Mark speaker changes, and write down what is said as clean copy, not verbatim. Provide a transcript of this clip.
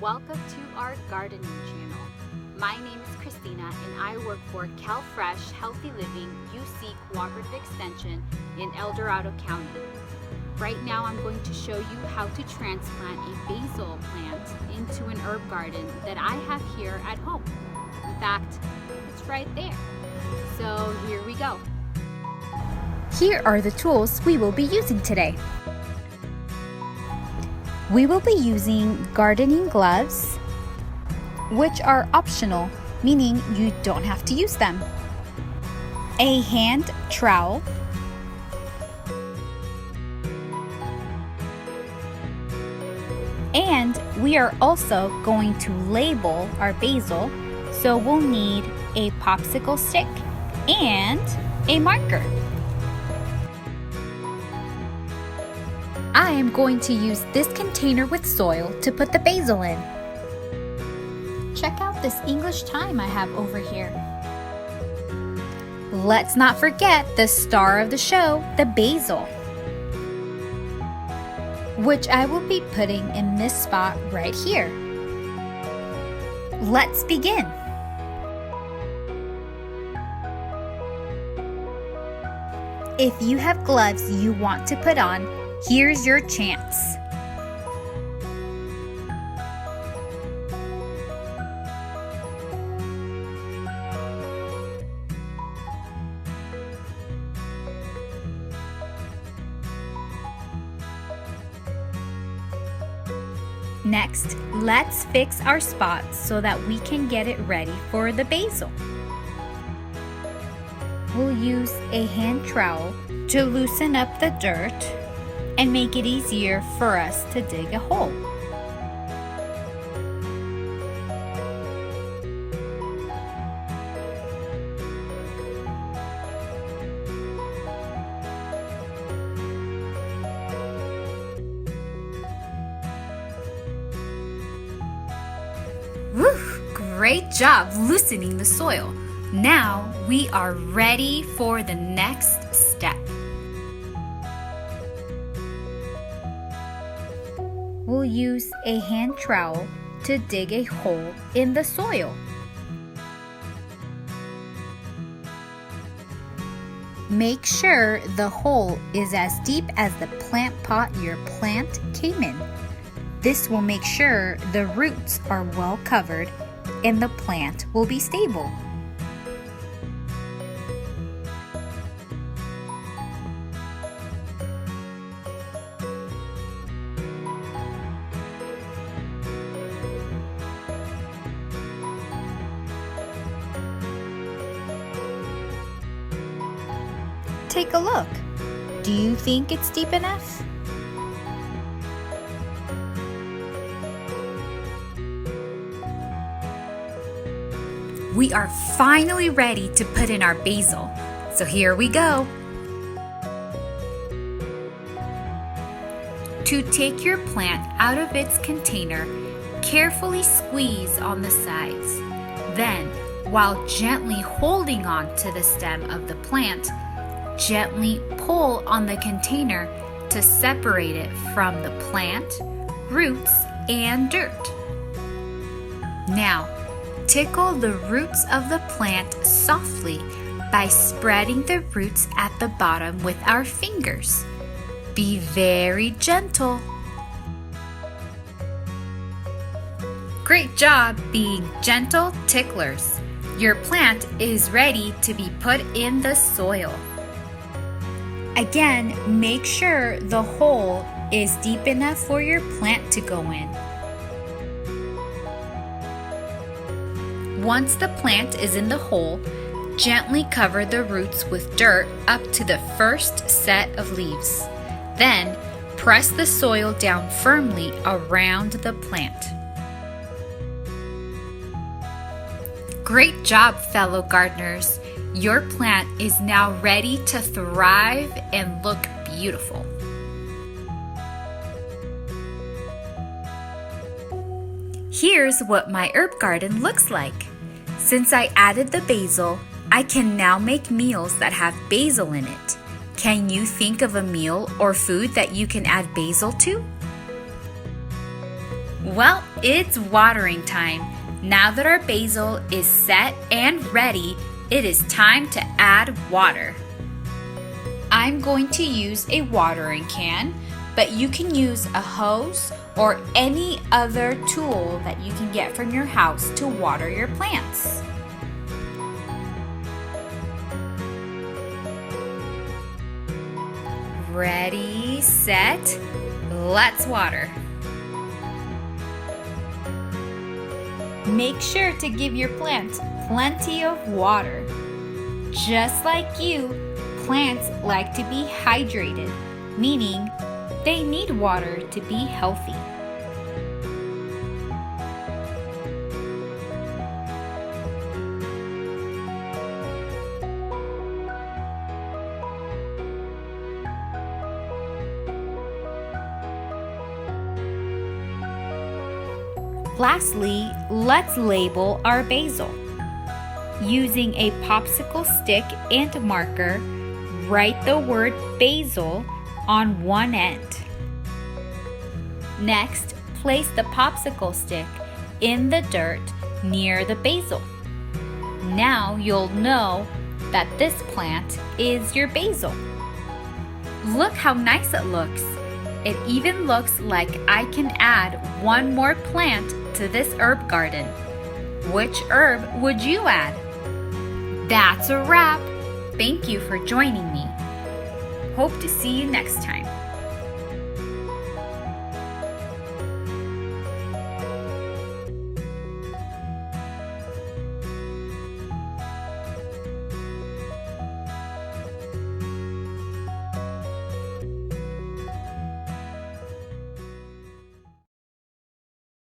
Speaker 1: Welcome to our gardening channel. My name is Christina and I work for CalFresh Healthy Living UC Cooperative Extension in El Dorado County. Right now I'm going to show you how to transplant a basil plant into an herb garden that I have here at home. In fact, it's right there. So here we go.
Speaker 2: Here are the tools we will be using today. We will be using gardening gloves, which are optional, meaning you don't have to use them. A hand trowel, and we are also going to label our basil, so we'll need a popsicle stick and a marker. I am going to use this container with soil to put the basil in. Check out this English thyme I have over here. Let's not forget the star of the show, the basil, which I will be putting in this spot right here. Let's begin. If you have gloves you want to put on, here's your chance. Next, let's fix our spots so that we can get it ready for the basil. We'll use a hand trowel to loosen up the dirt and make it easier for us to dig a hole. Woo! Great job loosening the soil. Now we are ready for the next step. We'll use a hand trowel to dig a hole in the soil. Make sure the hole is as deep as the plant pot your plant came in. This will make sure the roots are well covered and the plant will be stable. Take a look. Do you think it's deep enough? We are finally ready to put in our basil. So here we go. To take your plant out of its container, carefully squeeze on the sides. Then, while gently holding on to the stem of the plant, gently pull on the container to separate it from the plant, roots, and dirt. Now, tickle the roots of the plant softly by spreading the roots at the bottom with our fingers. Be very gentle. Great job being gentle ticklers. Your plant is ready to be put in the soil. Again, make sure the hole is deep enough for your plant to go in. Once the plant is in the hole, gently cover the roots with dirt up to the first set of leaves. Then, press the soil down firmly around the plant. Great job, fellow gardeners! Your plant is now ready to thrive and look beautiful. Here's what my herb garden looks like. Since I added the basil, I can now make meals that have basil in it. Can you think of a meal or food that you can add basil to? Well, it's watering time. Now that our basil is set and ready, it is time to add water. I'm going to use a watering can, but you can use a hose or any other tool that you can get from your house to water your plants. Ready, set, let's water. Make sure to give your plants plenty of water. Just like you, plants like to be hydrated, meaning they need water to be healthy. Lastly, let's label our basil. Using a popsicle stick and marker, write the word basil on one end. Next, place the popsicle stick in the dirt near the basil. Now you'll know that this plant is your basil. Look how nice it looks. It even looks like I can add one more plant to this herb garden. Which herb would you add? That's a wrap. Thank you for joining me. Hope to see you next time.